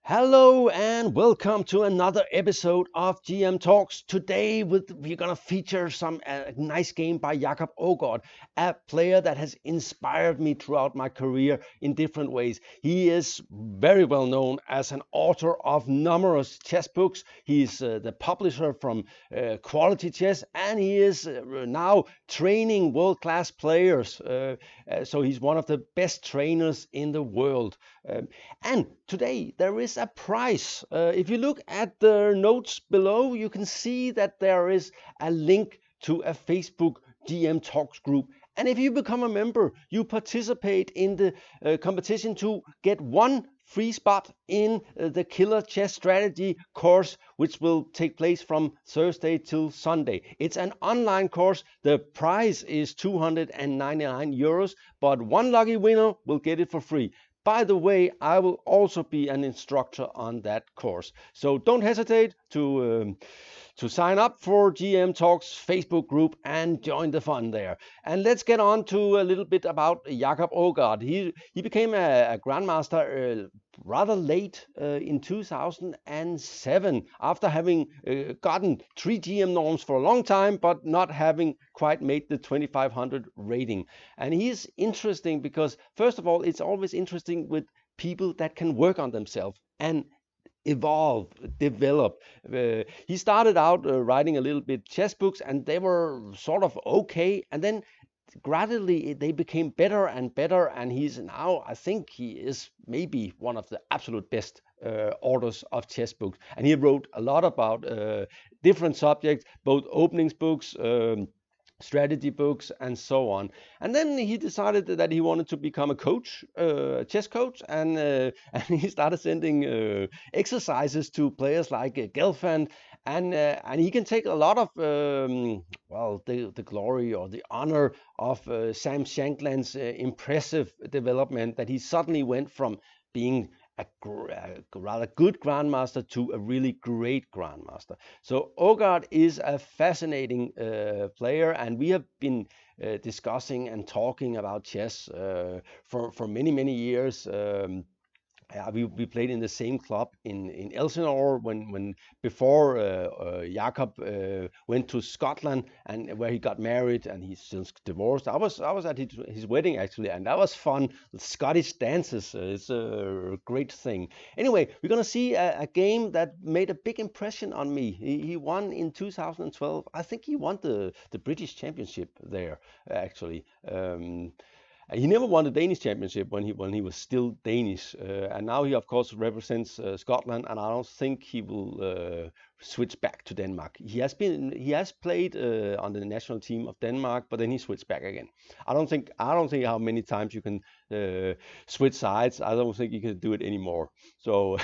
Hello and welcome to another episode of GM Talks. Today we're gonna feature some nice game by Aagaard, a player that has inspired me throughout my career in different ways. He is very well known as an author of numerous chess books. He's the publisher from Quality Chess, and he is now training world-class players. So he's one of the best trainers in the world. And today there is a prize. If you look at the notes below, you can see that there is a link to a Facebook GM Talks group. And if you become a member, you participate in the competition to get one free spot in the Killer Chess Strategy course, which will take place from Thursday till Sunday. It's an online course. The prize is 299 euros, but one lucky winner will get it for free. By the way, I will also be an instructor on that course. So don't hesitate to sign up for GM Talks Facebook group and join the fun there. And let's get on to a little bit about Aagaard. He became a grandmaster rather late in 2007 after having gotten 3 GM norms for a long time, but not having quite made the 2500 rating. And he's interesting because, first of all, it's always interesting with people that can work on themselves and evolve, develop. He started out writing a little bit chess books, and they were sort of okay, and then gradually they became better and better, and he's now, I think he is maybe one of the absolute best authors of chess books. And he wrote a lot about different subjects, both openings books, strategy books, and so on. And then he decided that he wanted to become a coach, chess coach, and and he started sending exercises to players like Gelfand, and he can take a lot of the glory or the honor of Sam Shankland's impressive development, that he suddenly went from being a rather good grandmaster to a really great grandmaster. So Aagaard is a fascinating player, and we have been discussing and talking about chess for many years. We played in the same club in Elsinore when before Jakob went to Scotland, and where he got married, and he's since divorced. I was at his wedding actually, and that was fun. The Scottish dances, it's a great thing. Anyway, we're gonna see a game that made a big impression on me. He won in 2012. I think he won the British Championship there actually. He never won the Danish championship when he was still Danish, and now he of course represents Scotland, and I don't think he will switch back to Denmark. He has played on the national team of Denmark, but then he switched back again. I don't think how many times you can switch sides. I don't think you can do it anymore. So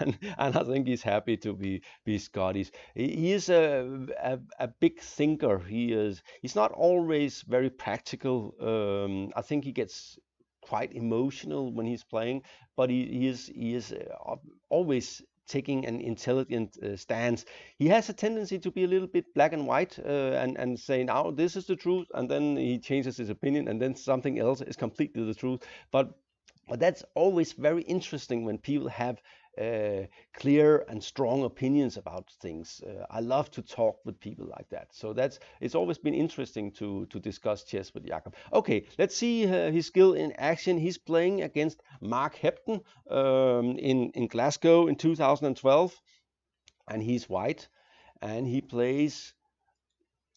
and I think he's happy to be Scottish. He is a big thinker. He's not always very practical. I think he gets quite emotional when he's playing, but he is always taking an intelligent stance. He has a tendency to be a little bit black and white, and saying, "Oh, this is the truth," and then he changes his opinion, and then something else is completely the truth. But that's always very interesting when people have clear and strong opinions about things. I love to talk with people like that. So it's always been interesting to discuss chess with Jakob. Okay, let's see his skill in action. He's playing against Mark Hebden in Glasgow in 2012, and he's white, and he plays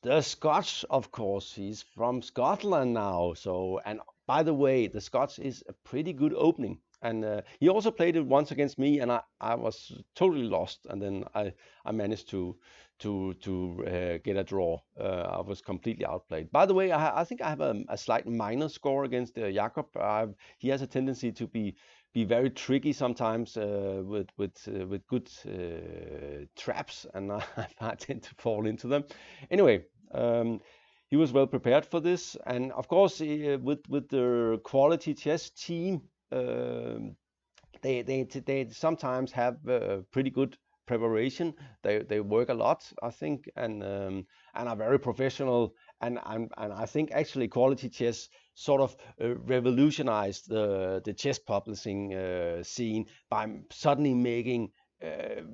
the Scotch, of course. He's from Scotland now. So, and by the way, the Scotch is a pretty good opening. And he also played it once against me, and I was totally lost. And then I managed to get a draw. I was completely outplayed. By the way, I think I have a slight minus score against Jakob. He has a tendency to be very tricky sometimes with good traps, and I tend to fall into them. Anyway, he was well prepared for this, and of course, with the Quality Chess team, they sometimes have pretty good preparation. They work a lot, I think, and are very professional. And I think actually Quality Chess sort of revolutionized the chess publishing scene by suddenly making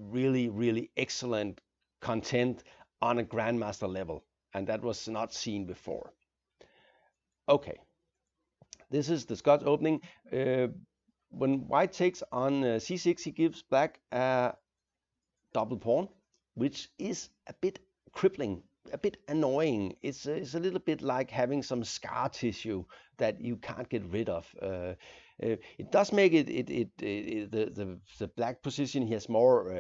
really, really excellent content on a grandmaster level, and that was not seen before. Okay, this is the Scotch opening. When white takes on c6, he gives black a double pawn, which is a bit crippling, a bit annoying. It's a little bit like having some scar tissue that you can't get rid of. It does make the black position. He has more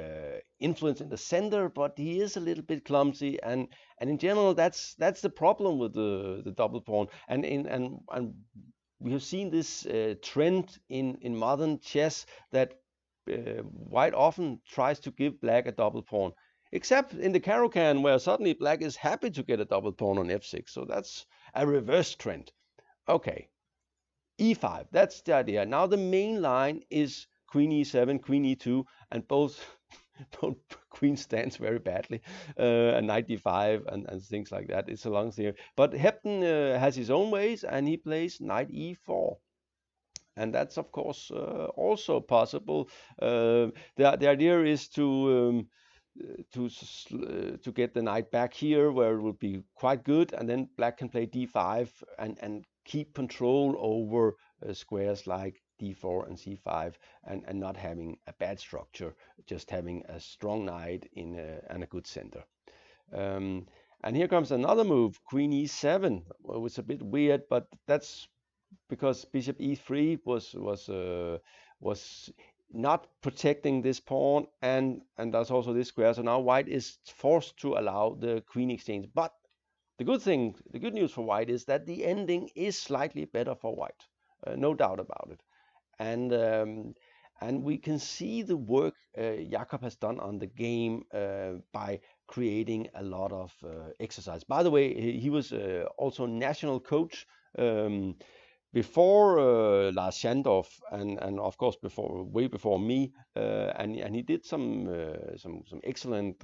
influence in the center, but he is a little bit clumsy, and in general, that's the problem with the double pawn. And we have seen this trend in modern chess that white often tries to give black a double pawn, except in the Caro-Kann, where suddenly black is happy to get a double pawn on f6. So that's a reverse trend. Okay, e5, that's the idea. Now the main line is queen e7, queen e2, and both queen stands very badly, and knight d5 and things like that. It's a long theory. But Hebden has his own ways, and he plays knight e4. And that's of course also possible. The idea is to get the knight back here, where it will be quite good, and then black can play d5 and keep control over squares like d4 and c5, and not having a bad structure, just having a strong knight and a good center. And here comes another move, queen e7, which is a bit weird, but that's because bishop e3 was not protecting this pawn, and there's also this square. So now white is forced to allow the queen exchange. But the good news for white is that the ending is slightly better for white, no doubt about it. And we can see the work Jakob has done on the game by creating a lot of exercise. By the way, he was also national coach before Lars Schandorf, and of course way before me, and he did some excellent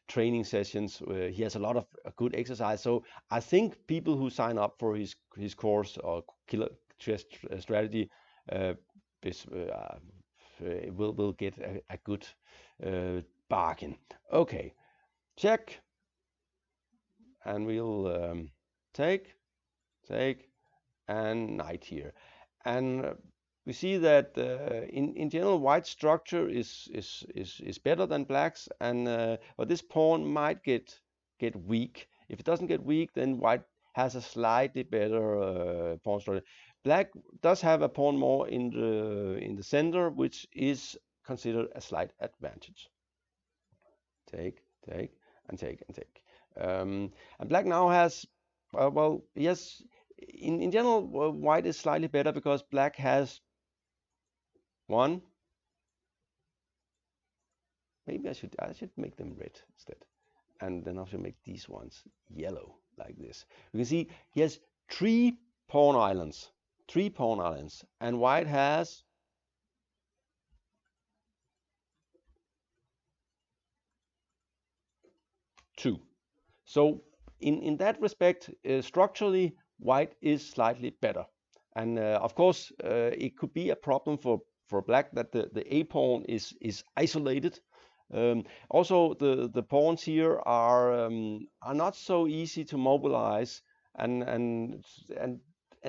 training sessions. He has a lot of good exercise. So I think people who sign up for his course or Killer Chess Strategy will get a good bargain. Okay, check, and we'll take, and knight here. And we see that in general, white's structure is better than black's, and but this pawn might get weak. If it doesn't get weak, then white has a slightly better pawn structure. Black does have a pawn more in the center, which is considered a slight advantage. Take, and take. And black now has, well, yes, in general, white is slightly better because black has one. Maybe I should make them red instead, and then I should make these ones yellow like this. You can see he has three pawn islands, and white has two. So in that respect, structurally, white is slightly better. And of course, it could be a problem for black that the a pawn is isolated. Also, the pawns here are not so easy to mobilize. And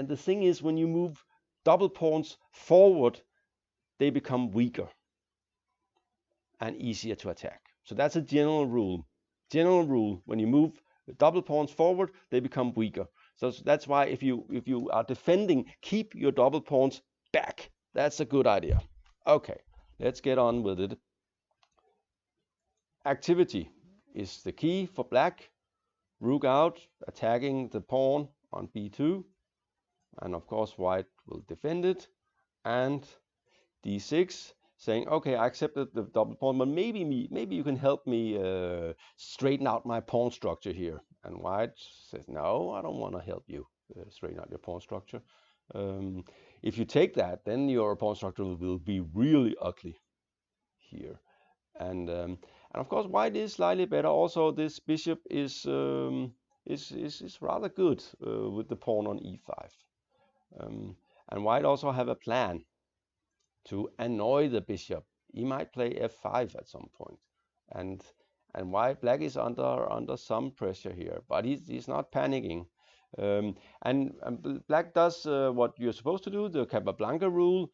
the thing is, when you move double pawns forward, they become weaker and easier to attack. So that's a general rule. When you move double pawns forward, they become weaker. So that's why if you are defending, keep your double pawns back. That's a good idea. Okay, let's get on with it. Activity is the key for black. Rook out, attacking the pawn on b2, and of course white will defend it. And d6, saying, okay, I accepted the double pawn, but maybe you can help me straighten out my pawn structure here. And white says, no, I don't want to help you straighten out your pawn structure. If you take that, then your pawn structure will be really ugly here. And of course, white is slightly better. Also, this bishop is rather good with the pawn on e5. And white also have a plan to annoy the bishop. He might play f5 at some point, and black is under some pressure here, but he's not panicking. And black does what you're supposed to do, the Capablanca rule: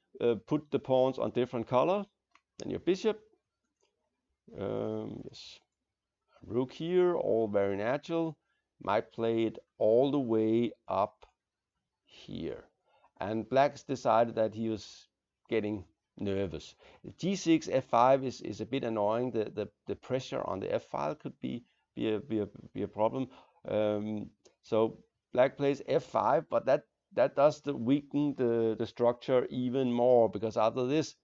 put the pawns on different color than your bishop. Yes, rook here, all very natural. Might play it all the way up here. And black's decided that he was getting nervous. G6, f5 is a bit annoying. The pressure on the f file could be a problem. So black plays f5, but that does weaken the structure even more, because after this,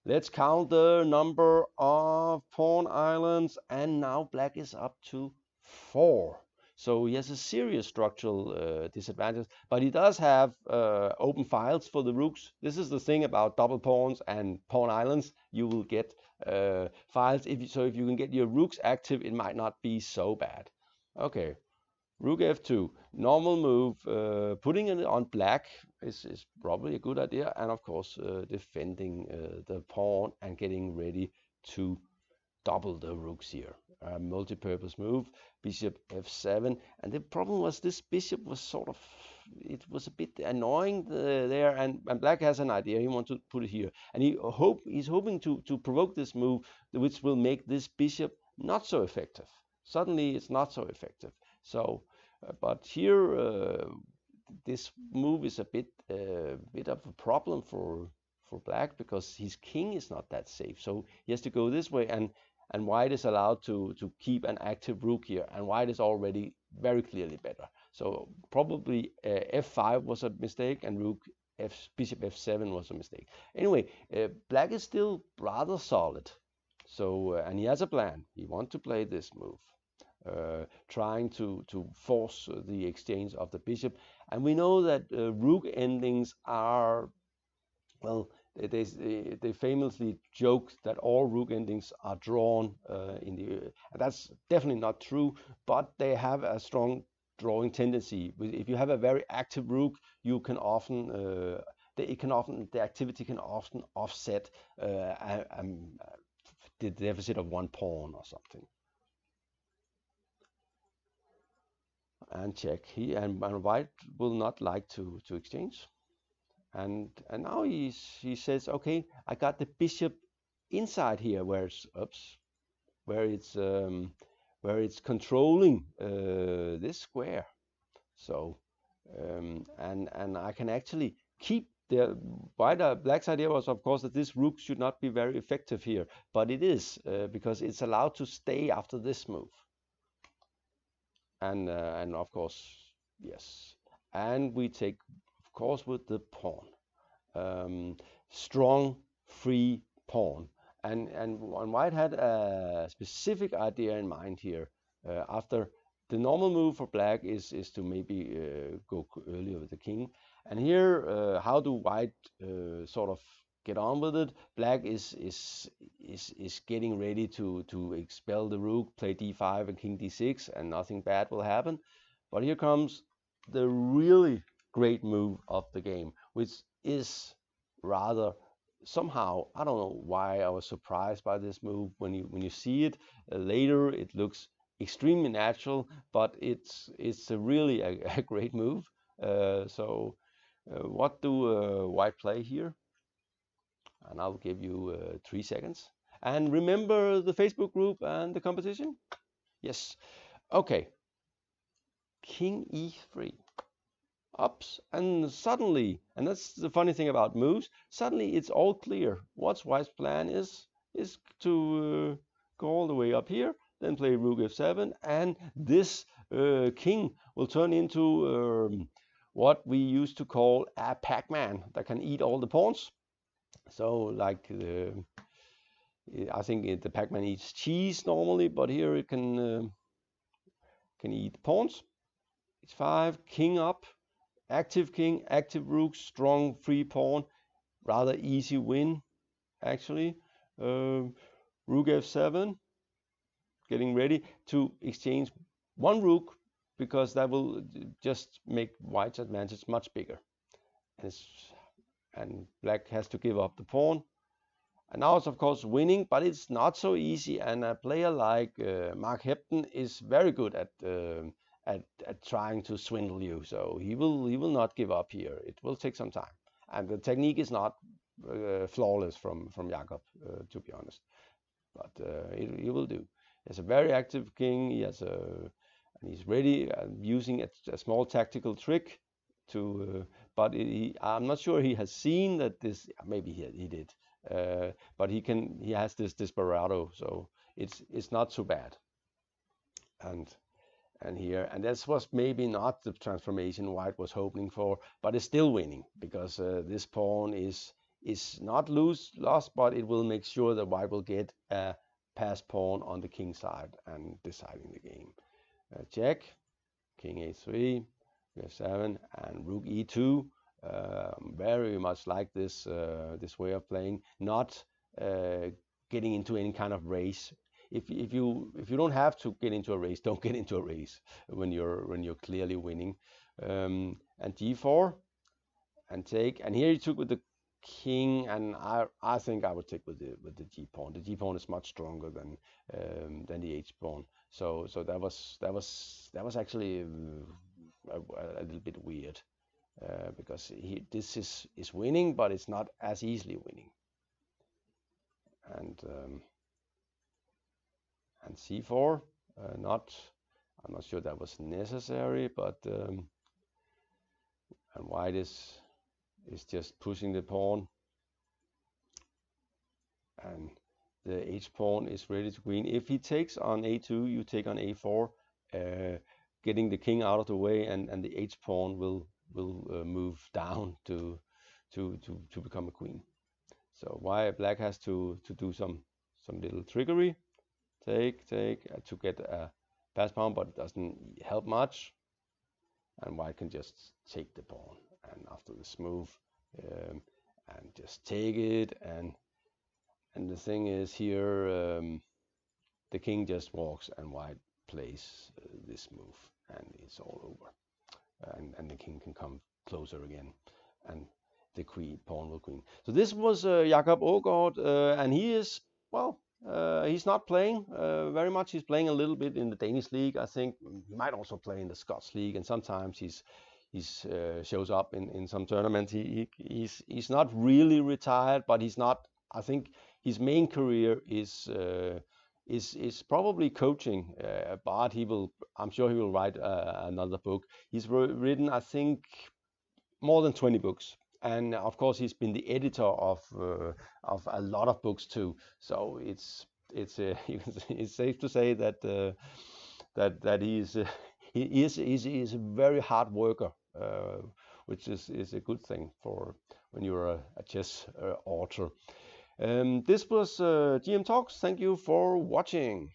let's count the number of pawn islands, and now black is up to 4. So he has a serious structural disadvantage, but he does have open files for the rooks. This is the thing about double pawns and pawn islands. You will get files. If you can get your rooks active, it might not be so bad. Okay, rook f2, normal move. Putting it on black is probably a good idea, and of course defending the pawn and getting ready to double the rooks here. Multi-purpose move, bishop f7, and the problem was this bishop was it was a bit annoying there, and black has an idea. He wants to put it here, and he's hoping to provoke this move, which will make this bishop not so effective. Suddenly it's not so effective. So but here this move is a bit of a problem for black, because his king is not that safe. So he has to go this way, and white is allowed to keep an active rook here, and white is already very clearly better. So probably f5 was a mistake, and bishop f7 was a mistake. Anyway, black is still rather solid. So and he has a plan. He wants to play this move, trying to force the exchange of the bishop. And we know that rook endings are, well, they famously joke that all rook endings are drawn in the. That's definitely not true, but they have a strong drawing tendency. If you have a very active rook, you can often the activity can often offset the deficit of one pawn or something. And check. And white will not like to exchange. And now he says, okay, I got the bishop inside here, where it's controlling this square. So and I can actually keep the black's idea was, of course, that this rook should not be very effective here, but it is, because it's allowed to stay after this move. And of course, yes, and we take, of course, with the pawn, strong free pawn, and white had a specific idea in mind here. After the normal move for black is to maybe go earlier with the king, and here how do white sort of get on with it? Black is getting ready to expel the rook, play d5 and king d6, and nothing bad will happen. But here comes the really great move of the game, which is rather, somehow, I don't know why I was surprised by this move. When you see it later, it looks extremely natural, but it's really a great move. So what do white play here? And I'll give you 3 seconds. And remember the Facebook group and the competition? Yes. Okay. King e3. Ups, and suddenly, and that's the funny thing about moves, suddenly it's all clear. What's white's plan is to go all the way up here, then play rook f7, and this king will turn into what we used to call a Pac-Man that can eat all the pawns. So like I think the Pac-Man eats cheese normally, but here it can eat pawns. h5, king up, active king, active rook, strong free pawn, rather easy win actually. Rook f7, getting ready to exchange one rook, because that will just make white's advantage much bigger. and black has to give up the pawn. And now it's of course winning, but it's not so easy. And a player like Mark Hebden is very good at trying to swindle you. So he will not give up here. It will take some time, and the technique is not flawless from Jakob, to be honest. But he will do. He has a very active king. And he's ready using a small tactical trick to. But I'm not sure he has seen that this. Maybe he did. But he has this desperado, so it's not so bad. And this was maybe not the transformation White was hoping for, but it's still winning because this pawn is not lost, but it will make sure that White will get a passed pawn on the king side and deciding the game. Check, king a3, f7, and rook e2. Very much like this way of playing, not getting into any kind of race. If you don't have to get into a race, don't get into a race when you're clearly winning. And g4 and take. And here he took with the king, and I think I would take with the g pawn. The g pawn is much stronger than the h pawn. So that was actually a little bit weird. Because this is winning, but it's not as easily winning. And c4, I'm not sure that was necessary, but and White is just pushing the pawn, and the h pawn is ready to queen. If he takes on a2, you take on a4, getting the king out of the way, and the h pawn will move down to become a queen. So black has to do some little trickery, take to get a pass pawn, but it doesn't help much. And White can just take the pawn, and after this move, and just take it. And the thing is here, the king just walks, and White plays this move, and it's all over. And the king can come closer again, and the pawn will queen. So this was Jakob Aagaard, and he is, well, he's not playing very much. He's playing a little bit in the Danish league. I think he might also play in the Scotch league, and sometimes he's shows up in some tournaments. He's not really retired, but he's not. I think his main career is probably coaching, but I'm sure he will write another book. He's written, I think, more than 20 books, and of course he's been the editor of a lot of books too. So it's safe to say that he is a very hard worker, which is a good thing for when you're a chess author. This was GM Talks. Thank you for watching.